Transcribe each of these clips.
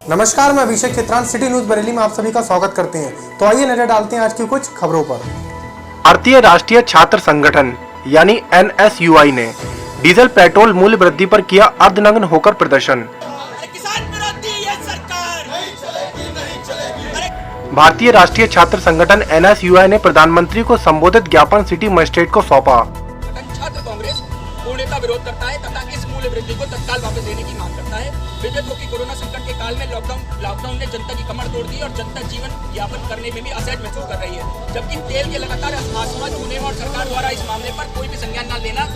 नमस्कार, मैं अभिषेक चित्रान सिटी न्यूज बरेली में आप सभी का स्वागत करते हैं। तो आइए नजर डालते हैं आज की कुछ खबरों पर। भारतीय राष्ट्रीय छात्र संगठन यानी NSUI ने डीजल पेट्रोल मूल्य वृद्धि पर किया अर्धनग्न होकर प्रदर्शन। भारतीय राष्ट्रीय छात्र संगठन NSUI ने प्रधानमंत्री को संबोधित ज्ञापन सिटी मजिस्ट्रेट को सौंपा। छात्र कांग्रेस पूर्णतः विरोध करता है तथा इस मूल्य वृद्धि को तत्काल वापस देने की मांग करता है। विदित हो कि कोरोना संकट के काल में लॉकडाउन ने जनता की कमर तोड़ दी और जनता जीवन यापन करने में भी असहज महसूस कर रही है, जबकि तेल के लगातार आसमान छूने और सरकार द्वारा इस मामले पर कोई भी संज्ञान न लेना,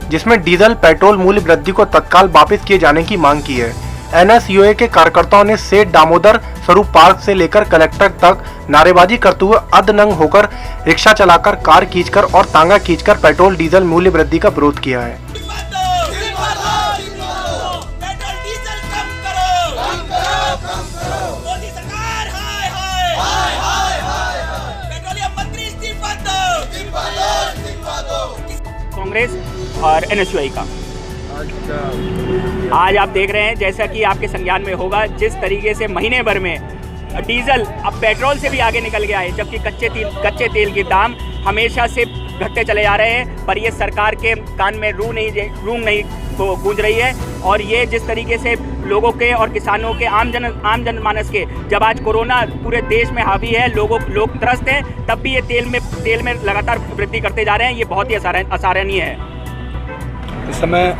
जिसमें डीजल पेट्रोल मूल्य वृद्धि को तत्काल वापस किए जाने की मांग की है। NSUI के कार्यकर्ताओं ने सेठ दामोदर स्वरूप पार्क से लेकर कलेक्टर तक नारेबाजी करते हुए अर्धनग्न होकर रिक्शा चलाकर, कार खींचकर और तांगा खींचकर पेट्रोल डीजल मूल्य वृद्धि का विरोध किया है। कांग्रेस और NSUI का आज आप देख रहे हैं, जैसा कि आपके संज्ञान में होगा, जिस तरीके से महीने भर में डीजल अब पेट्रोल से भी आगे निकल गया है, जबकि कच्चे तेल के दाम हमेशा से घटते चले जा रहे हैं, पर ये सरकार के कान में रूं नहीं गूंज रही है। और ये जिस तरीके से लोगों के और किसानों के आम जनमानस के, जब आज कोरोना पूरे देश में हावी है, लोग त्रस्त हैं, तब भी ये तेल में लगातार वृद्धि करते जा रहे हैं। ये बहुत ही असराहनीय है। इस समय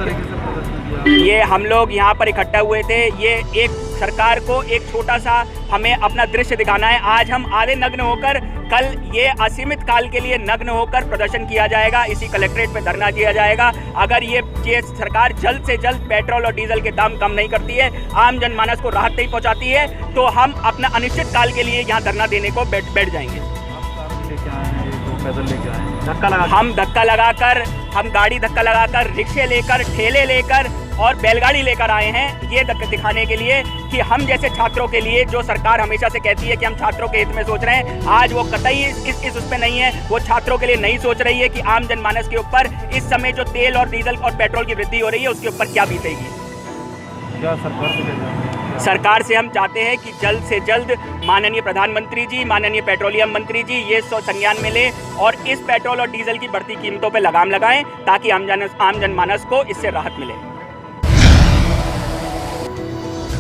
ये हम लोग यहाँ पर इकट्ठा हुए थे, ये एक सरकार को एक छोटा सा हमें अपना दृश्य दिखाना है। आज हम आधे नग्न होकर, कल ये असीमित काल के लिए नग्न होकर प्रदर्शन किया जाएगा, इसी कलेक्ट्रेट में धरना दिया जाएगा। अगर ये सरकार जल्द से जल्द पेट्रोल और डीजल के दाम कम नहीं करती है, आम जनमानस को राहत नहीं पहुँचाती है, तो हम अपना अनिश्चित काल के लिए यहाँ धरना देने को बैठ जाएंगे। हम गाड़ी धक्का लगाकर, रिक्शे लेकर, ठेले लेकर और बैलगाड़ी लेकर आए हैं, ये दिखाने के लिए कि हम जैसे छात्रों के लिए, जो सरकार हमेशा से कहती है कि हम छात्रों के हित में सोच रहे हैं, आज वो कतई इस उस पे नहीं है। वो छात्रों के लिए नहीं सोच रही है कि आम जनमानस के ऊपर इस समय जो तेल और डीजल और पेट्रोल की वृद्धि हो रही है, उसके ऊपर क्या बीतेगी। क्या सरकार से हम चाहते हैं कि जल्द से जल्द माननीय प्रधानमंत्री जी, माननीय पेट्रोलियम मंत्री जी ये संज्ञान में लें और इस पेट्रोल और डीजल की बढ़ती कीमतों पर लगाम लगाएं, ताकि आम जनमानस को इससे राहत मिले।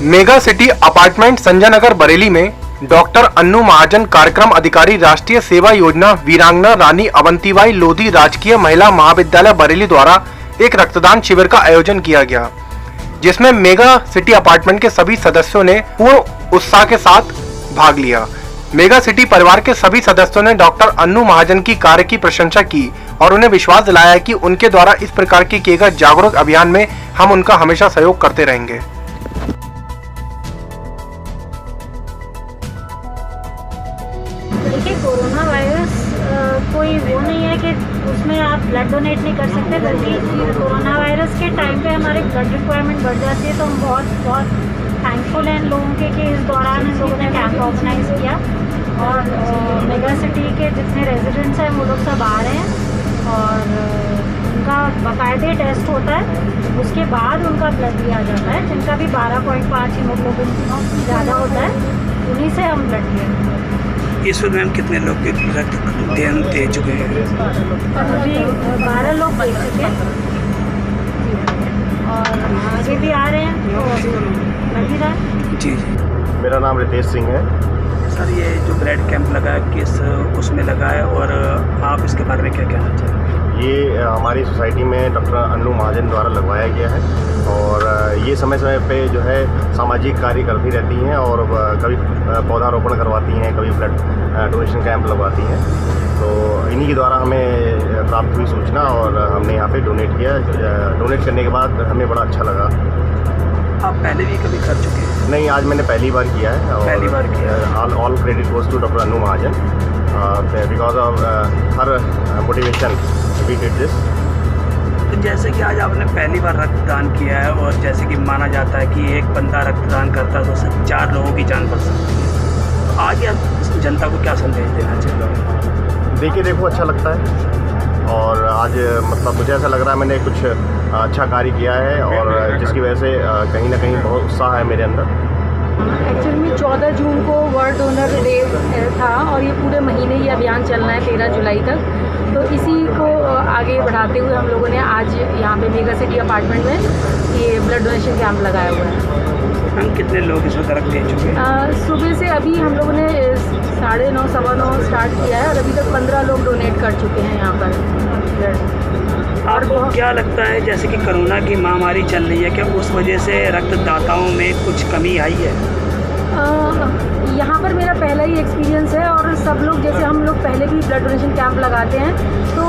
Mega city apartment Sanjay Nagar Bareilly में डॉक्टर अन्नू महाजन कार्यक्रम अधिकारी राष्ट्रीय सेवा योजना वीरांगना रानी अवंतीबाई लोधी राजकीय महिला महाविद्यालय बरेली द्वारा एक रक्तदान शिविर का आयोजन किया गया, जिसमें मेगा सिटी अपार्टमेंट के सभी सदस्यों ने पूर्ण उत्साह के साथ भाग लिया। मेगा सिटी परिवार के सभी सदस्यों ने डॉक्टर अन्नू महाजन की कार्य की प्रशंसा की और उन्हें विश्वास दिलाया कि उनके द्वारा इस प्रकार के किए गए जागरूक अभियान में हम उनका हमेशा सहयोग करते रहेंगे। देखिए, कोरोना वायरस कोई वो नहीं है कि उसमें आप ब्लड डोनेट नहीं कर सकते, बल्कि कोरोना वायरस के टाइम पे हमारे ब्लड रिक्वायरमेंट बढ़ जाती है। तो हम बहुत थैंकफुल हैं इन लोगों के कि इस दौरान इन लोगों ने कैंप ऑर्गेनाइज किया और मेगा सिटी के जितने रेजिडेंट्स हैं वो लोग सब आ रहे हैं और उनका बाकायदे टेस्ट होता है, उसके बाद उनका ब्लड दिया जाता है। जिनका भी 12.5 हीमोग्लोबिन ज़्यादा होता है, उन्हीं से हम ब्लड लिया। इस वक्त मैम कितने लोग रक्त दे चुके हैं? अभी 12 लोग दे चुके हैं और आगे भी आ रहे हैं, तो लग ही रहा है। जी। मेरा नाम रितेश सिंह है। सर, ये जो ब्लड कैंप लगा है, किस उसमें लगा है और आप इसके बारे में क्या कहना चाहेंगे? ये हमारी सोसाइटी में डॉक्टर अन्नू महाजन द्वारा लगवाया गया है और ये समय समय पे जो है सामाजिक कार्य करती रहती हैं और कभी पौधारोपण करवाती हैं, कभी ब्लड डोनेशन कैंप लगवाती हैं। तो इन्हीं के द्वारा हमें प्राप्त हुई सूचना और हमने यहाँ पे डोनेट किया। डोनेट करने के बाद हमें बड़ा अच्छा लगा। आप पहले भी कभी कर चुके हैं? नहीं, आज मैंने पहली बार किया है। और पहली बार किया। All credit goes to doctor Annu Mahajan because of her motivation we did this. तो जैसे कि आज आपने पहली बार रक्तदान किया है और जैसे कि माना जाता है कि एक बंदा रक्तदान करता है तो उससे 4 लोगों की जान बच सकती है, तो आगे आप जनता को क्या संदेश देना चाहिए? देखो अच्छा लगता है और आज मतलब मुझे ऐसा लग रहा है मैंने कुछ अच्छा कार्य किया है और जिसकी वजह से कहीं ना कहीं बहुत उत्साह है मेरे अंदर। एक्चुअली में 14 जून को वर्ल्ड डोनर डे था और ये पूरे महीने ये अभियान चलना है 13 जुलाई तक। तो इसी को आगे बढ़ाते हुए हम लोगों ने आज यहाँ पे मेगा सिटी अपार्टमेंट में ये ब्लड डोनेशन कैंप लगाया हुआ है। हम कितने लोग इस वक्त रक्त दे चुके हैं? सुबह से अभी हम लोगों ने 9:30 9:15 स्टार्ट किया है और अभी तक 15 लोग डोनेट कर चुके हैं यहाँ पर ब्लड। आपको क्या लगता है जैसे कि कोरोना की महामारी चल रही है, क्या उस वजह से रक्तदाताओं में कुछ कमी आई है? यहाँ पर मेरा पहला ही एक्सपीरियंस है और सब लोग जैसे हम लोग पहले भी ब्लड डोनेशन कैंप लगाते हैं तो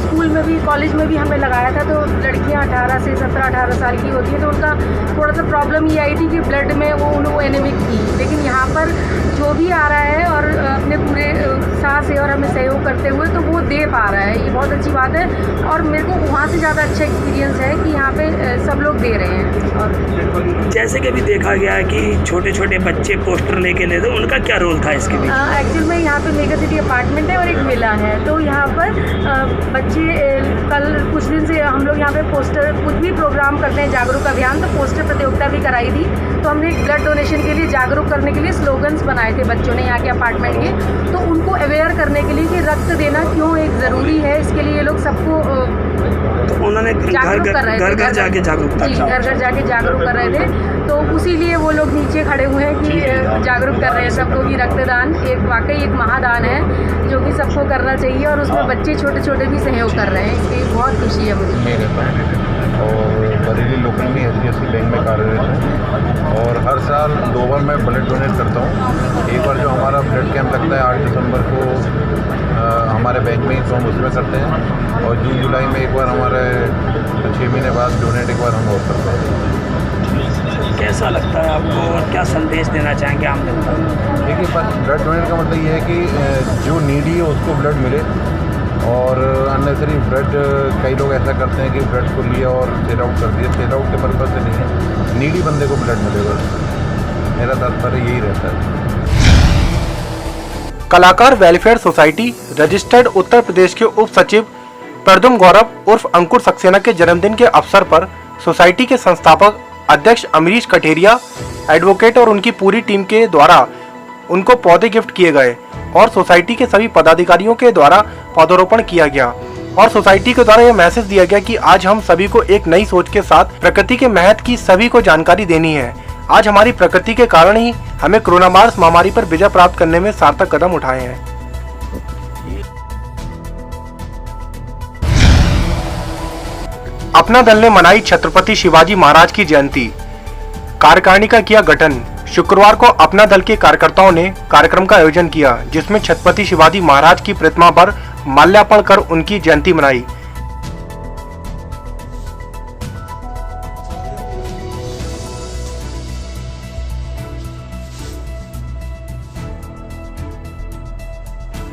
स्कूल में भी कॉलेज में भी हमने लगाया था। तो लड़कियाँ 18 से 17-18 साल की होती हैं तो उनका थोड़ा सा प्रॉब्लम ये आई थी कि ब्लड में वो एनीमिक थी। लेकिन यहाँ पर जो भी आ रहा है और अपने पूरे साथ से और हमें सहयोग करते हुए तो वो दे पा रहा है, ये बहुत अच्छी बात है। और मेरे को वहाँ से ज़्यादा अच्छा एक्सपीरियंस है कि यहाँ पे सब लोग दे रहे हैं। और जैसे कि अभी देखा गया है कि छोटे छोटे बच्चे पोस्टर लेके ले, तो उनका क्या रोल था इसके बीच? एक्चुअल में यहाँ पे मेगा सिटी अपार्टमेंट है और एक मेला है तो यहाँ पर बच्चे कल कुछ दिन से हम लोग यहाँ पे पोस्टर कुछ भी प्रोग्राम करते हैं जागरूक अभियान, तो पोस्टर प्रतियोगिता भी कराई थी। तो हमने ब्लड डोनेशन के लिए जागरूक करने के लिए स्लोगन्स बनाए थे बच्चों ने यहाँ के अपार्टमेंट के, तो उनको अवेयर करने के लिए कि रक्त देना क्यों एक ज़रूरी है, इसके लिए ये लोग सबको उन्होंने घर घर जाके जागरूकता, घर घर जाके जागरूक कर रहे थे। तो उसी लिए वो लोग नीचे खड़े हुए हैं कि जागरूक कर रहे हैं सबको कि रक्तदान एक वाकई एक महादान है जो कि सबको करना चाहिए और उसमें बच्चे छोटे छोटे भी सहयोग कर रहे हैं। इसकी बहुत खुशी है मुझे। और बरेली लोकल में HDFC बैंक में कार्यरत हूँ और हर साल 2 बार मैं ब्लड डोनेट करता हूँ। एक बार जो हमारा ब्लड कैंप लगता है 8 दिसंबर को हमारे बैंक में ही, तो हम उसमें करते हैं और जून जुलाई में एक बार हमारे 6 महीने बाद डोनेट एक बार हम और करते हैं। कैसा लगता है आपको और क्या संदेश देना चाहेंगे आम जनता को? देखिए, ब्लड डोनेट का मतलब ये है कि जो नीडी है उसको ब्लड मिले और अननेसरी ब्लड, कई लोग ऐसा करते हैं कि ब्लड को लिया और सेल आउट कर दिया, सेल आउट के पर्पज से नहीं है, नीडी बंदे को ब्लड मिले बस। मेरा तात्पर्य यही रहता है। कलाकार welfare society registered Uttar Pradesh के उप सचिव प्रद्युम्न गौरव उर्फ अंकुर सक्सेना के जन्मदिन के अवसर पर सोसाइटी के संस्थापक अध्यक्ष अमरीश कठेरिया, एडवोकेट और उनकी पूरी टीम के द्वारा उनको पौधे गिफ्ट किए गए और सोसाइटी के सभी पदाधिकारियों के द्वारा पौधारोपण किया गया और सोसाइटी के द्वारा यह मैसेज दिया गया कि आज हम सभी को एक नई सोच के साथ प्रकृति के महत्व की सभी को जानकारी देनी है। आज हमारी प्रकृति के कारण ही हमें कोरोना वायरस महामारी पर विजय प्राप्त करने में सार्थक कदम उठाए हैं। अपना दल ने मनाई छत्रपति शिवाजी महाराज की जयंती, कार्यकारिणी का किया गठन। शुक्रवार को अपना दल के कार्यकर्ताओं ने कार्यक्रम का आयोजन किया जिसमें छत्रपति शिवाजी महाराज की प्रतिमा पर माल्यार्पण कर उनकी जयंती मनाई।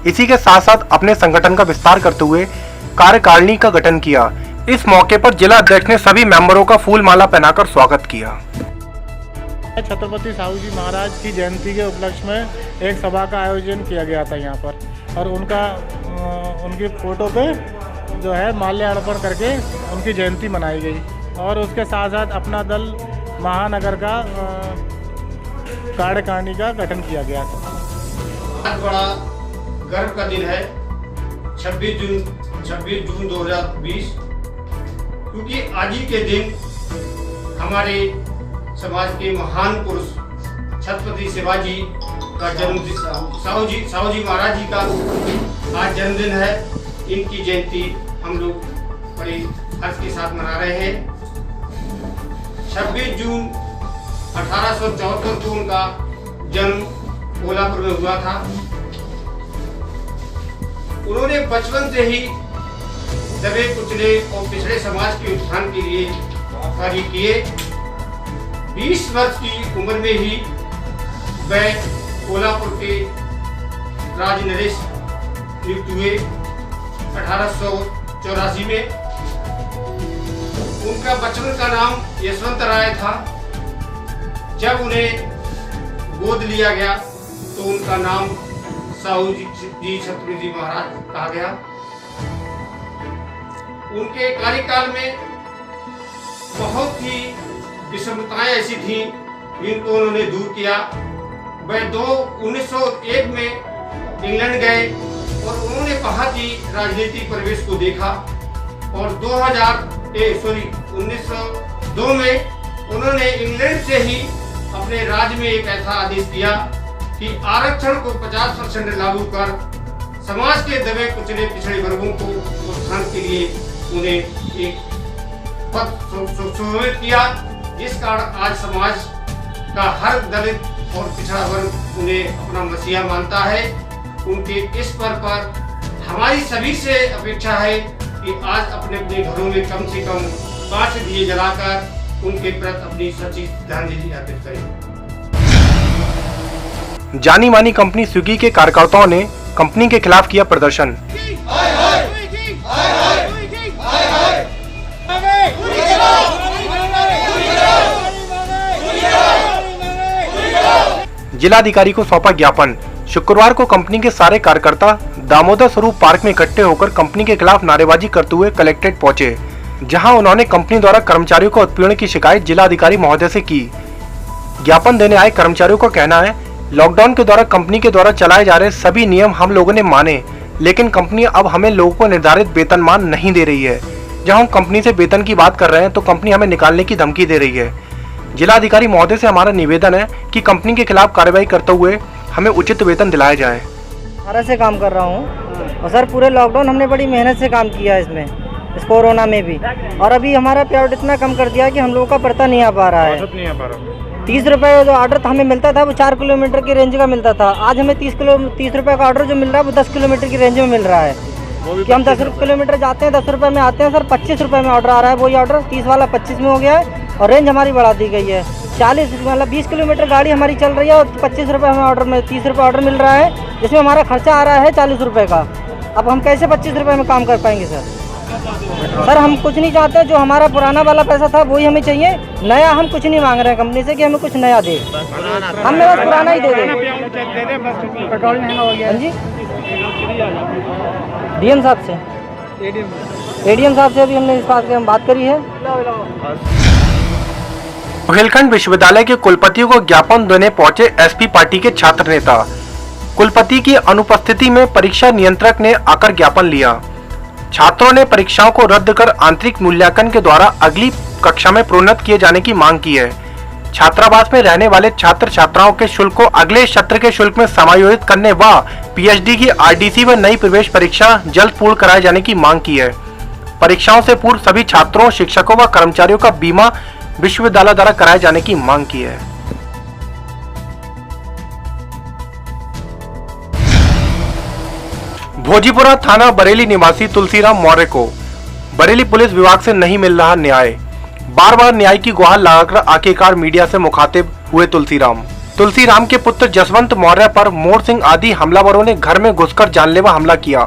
इसी के साथ साथ अपने संगठन का विस्तार करते हुए कार्यकारिणी का गठन किया। इस मौके पर जिला अध्यक्ष ने सभी मेंबरों का फूल माला पहनाकर स्वागत किया। छत्रपति साहू जी महाराज की जयंती के उपलक्ष्य में एक सभा का आयोजन किया गया था यहाँ पर और उनकी फोटो पे जो है माल्यार्पण करके उनकी जयंती मनाई गई और उसके साथ साथ अपना दल महानगर का कार्यकारिणी का गठन किया गया था। बहुत बड़ा गर्व का दिन है 26 जून 2020, क्योंकि आज ही के दिन हमारे समाज के महान पुरुष छत्रपति शिवाजी का जन्मदिन, साहू जी महाराज जी का आज जन्मदिन है। इनकी जयंती हम लोग बड़े हर्ष के साथ मना रहे हैं। 26 जून 1874 को उनका जन्म कोल्हापुर में हुआ था। उन्होंने बचपन से ही दबे कुचले और पिछड़े समाज के उत्थान के लिए कार्य किए। 20 वर्ष की उम्र में ही वह कोल्हापुर के राज नरेश नियुक्त हुए 1884 में। उनका बचपन का नाम यशवंत राय था। जब उन्हें गोद लिया गया तो उनका नाम साहू जी छत्रपति महाराज कहा गया। उनके कार्यकाल में बहुत ही विषमताएं ऐसी थी जिनको उन्होंने दूर किया। वह 1901 में इंग्लैंड गए और उन्होंने वहाँ की राजनीतिक परिवेश को देखा और 1902 में उन्होंने इंग्लैंड से ही अपने राज्य में एक ऐसा आदेश दिया कि आरक्षण को 50% लागू कर समाज के दबे कुचले पिछड़े वर्गों को उत्थान के लिए उन्हें एक पद सुशोभित किया, जिस कारण आज समाज का हर दलित और पिछड़ा वर्ग उन्हें अपना मसीहा मानता है। उनके इस पर हमारी सभी से अपेक्षा है कि आज अपने अपने घरों में कम से कम 5 दिए जलाकर उनके प्रति अपनी सच्ची श्रद्धांजलि अर्पित करें। जानी मानी कंपनी स्विगी के कार्यकर्ताओं ने कंपनी के खिलाफ किया प्रदर्शन। जिलाधिकारी को सौंपा ज्ञापन। शुक्रवार को कंपनी के सारे कार्यकर्ता दामोदर स्वरूप पार्क में इकट्ठे होकर कंपनी के खिलाफ नारेबाजी करते हुए कलेक्ट्रेट पहुंचे, जहां उन्होंने कंपनी द्वारा कर्मचारियों को उत्पीड़न की शिकायत जिलाधिकारी महोदय से की। ज्ञापन देने आए कर्मचारियों का कहना है, लॉकडाउन के द्वारा कंपनी के द्वारा चलाए जा रहे सभी नियम हम लोगों ने माने, लेकिन कंपनी अब हमें लोगों को निर्धारित वेतनमान नहीं दे रही है। जब हम कंपनी से वेतन की बात कर रहे हैं तो कंपनी हमें निकालने की धमकी दे रही है। जिलाधिकारी महोदय से हमारा निवेदन है कि कंपनी के खिलाफ कार्रवाई करते हुए हमें उचित वेतन दिलाया जाए। 18 से काम कर रहा हूँ और सर पूरे लॉकडाउन हमने बड़ी मेहनत से काम किया इसमें, इस कोरोना में भी, और अभी हमारा पेआउट इतना कम कर दिया कि हम लोगों का पड़ता नहीं आ पा रहा है। 30 रुपये जो ऑर्डर हमें मिलता था वो 4 किलोमीटर की रेंज का मिलता था, आज हमें 30 रुपये का ऑर्डर जो मिल रहा है वो 10 किलोमीटर की रेंज में मिल रहा है। कि हम 10 किलोमीटर जाते हैं 10 रुपये में आते हैं सर, 25 रुपये में ऑर्डर आ रहा है। वही ऑर्डर 30 वाला 25 में हो गया है और रेंज हमारी बढ़ा दी गई है। 40 मतलब 20 किलोमीटर गाड़ी हमारी चल रही है और 25 रुपये हमें ऑर्डर में 30 रुपये ऑर्डर मिल रहा है, जिसमें हमारा खर्चा आ रहा है 40 रुपये का। अब हम कैसे 25 रुपये में काम कर पाएंगे सर? सर हम कुछ नहीं चाहते, जो हमारा पुराना वाला पैसा था वही हमें चाहिए, नया हम कुछ नहीं मांग रहे हैं कंपनी से कि हमें कुछ नया दे, हमें बस पुराना ही दे दें। पेट्रोल महंगा हो गया। हाँ जी, डीएम साहब से अभी हमने इस बात की बात करी है। बुंदेलखंड विश्वविद्यालय के कुलपति को ज्ञापन देने पहुंचे एसपी पार्टी के छात्र नेता। कुलपति की अनुपस्थिति में परीक्षा नियंत्रक ने आकर ज्ञापन लिया। छात्रों ने परीक्षाओं को रद्द कर आंतरिक मूल्यांकन के द्वारा अगली कक्षा में प्रोन्नत किए जाने की मांग की है। छात्रावास में रहने वाले छात्र छात्राओं के शुल्क को अगले सत्र के शुल्क में समायोजित करने व पीएचडी की आरडीसी व नई प्रवेश परीक्षा जल्द पूर्ण कराए जाने की मांग की है। परीक्षाओं से पूर्व सभी छात्रों, शिक्षकों व कर्मचारियों का बीमा विश्वविद्यालय द्वारा कराए जाने की मांग की है। भोजीपुरा थाना बरेली निवासी तुलसीराम मौर्य को बरेली पुलिस विभाग से नहीं मिल रहा न्याय। बार बार न्याय की गुहार लगाकर आखिरकार मीडिया से मुखातिब हुए तुलसीराम के पुत्र जसवंत मौर्य पर मोर सिंह आदि हमलावरों ने घर में घुसकर जानलेवा हमला किया।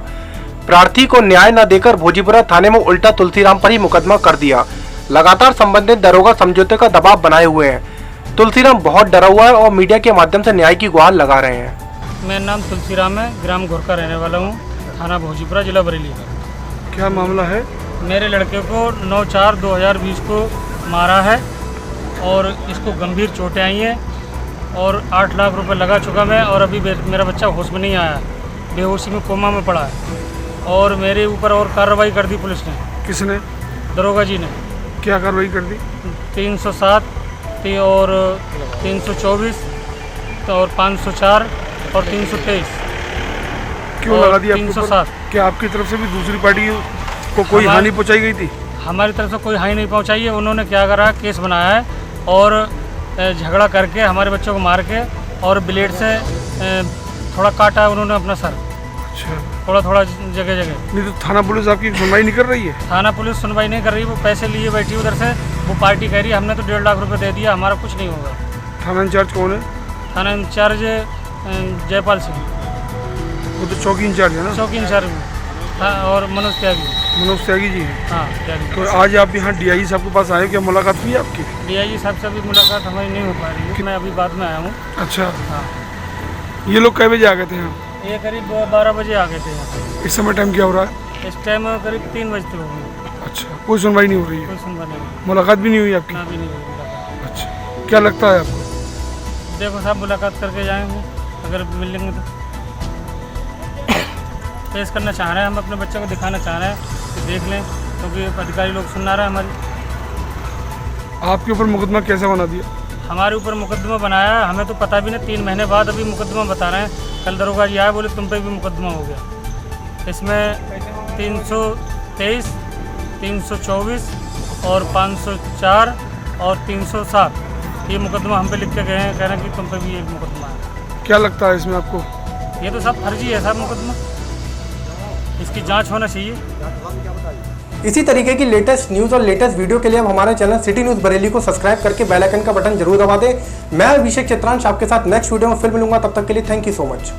प्रार्थी को न्याय न देकर भोजीपुरा थाने में उल्टा तुलसीराम पर ही मुकदमा कर दिया। लगातार संबंधित दरोगा समझौते का दबाव बनाए हुए हैं। तुलसीराम बहुत डरा हुआ है और मीडिया के माध्यम से न्याय की गुहार लगा रहे हैं। मेरा नाम तुलसीराम है, ग्राम घोरका रहने वाला हूँ, थाना भोजीपुरा, जिला बरेली का। क्या मामला है? मेरे लड़के को 9/4/2020 को मारा है और इसको गंभीर चोटें आई हैं और 8 लाख रुपए लगा चुका मैं, और अभी मेरा बच्चा होश में नहीं आया, बेहोशी में कोमा में पड़ा है। और मेरे ऊपर और कार्रवाई कर दी पुलिस ने। किसने? दरोगा जी ने। क्या कार्रवाई कर दी? 307 और 324 और 504 और 323। क्यों लगा दिया? 307। क्या आपकी तरफ से भी दूसरी पार्टी को कोई हानि पहुंचाई गई थी? हमारी तरफ से कोई हानि नहीं पहुंचाई है। उन्होंने क्या करा, केस बनाया है और झगड़ा करके हमारे बच्चों को मार के और ब्लेड से थोड़ा काटा है उन्होंने अपना सर। अच्छा। थोड़ा जगह जगह। नहीं तो थाना पुलिस आपकी सुनवाई नहीं कर रही है? थाना पुलिस सुनवाई नहीं कर रही, वो पैसे लिए बैठी उधर से। वो पार्टी कह रही है हमने तो 1.5 लाख रुपए दे दिया, हमारा कुछ नहीं होगा। थाना इंचार्ज कौन है? थाना इंचार्ज जयपाल सिंह। वो तो चौकी इंचार्ज है ना? चौकी इंचार्ज और मनोज त्यागी जी हैं। हाँ, त्यागी। तो आज आप यहाँ डीआईजी साहब के पास आए, क्या मुलाकात हुई आपकी? डीआईजी साहब से अभी मुलाकात हमारी नहीं हो पा रही है, मैं अभी बाद में आया हूँ। अच्छा। हाँ। ये लोग कै बजे आ गए थे यहाँ? ये करीब 12 बजे आ गए थे यहाँ। इस समय टाइम क्या हो रहा है? इस टाइम करीब 3 बजते होंगे। अच्छा, कोई सुनवाई नहीं हो रही है? कोई सुनवाई नहीं, मुलाकात भी नहीं हुई आपकी? ना भी नहीं हुई मुलाकात। अच्छा, क्या लगता है आपको? देखो साहब, मुलाकात करके जाएंगे, अगर मिलेंगे तो पेश करना चाह रहे हैं, हम अपने बच्चे को दिखाना चाह रहे हैं कि देख लें, क्योंकि अधिकारी लोग सुन रहे हैं हमारी। आपके ऊपर मुकदमा कैसे बना दिया? हमारे ऊपर मुकदमा बनाया है, हमें तो पता भी नहीं, 3 महीने बाद अभी मुकदमा बता रहे हैं। कल दरोगा जी आए, बोले तुम पे भी मुकदमा हो गया। इसमें 323, 324 और 504 और 307 ये मुकदमा हम पे लिख के गए हैं, कह रहे हैं कि तुम पे भी एक मुकदमा है। क्या लगता है इसमें आपको? ये तो सब फर्जी है साहब मुकदमा, इसकी जांच होना चाहिए। इसी तरीके की लेटेस्ट न्यूज़ और लेटेस्ट वीडियो के लिए आप हमारे चैनल सिटी न्यूज़ बरेली को सब्सक्राइब करके बेल आइकन का बटन जरूर दबा दें। मैं अभिषेक चित्रांश आपके साथ नेक्स्ट वीडियो में फिर मिलूंगा, तब तक के लिए थैंक यू सो मच।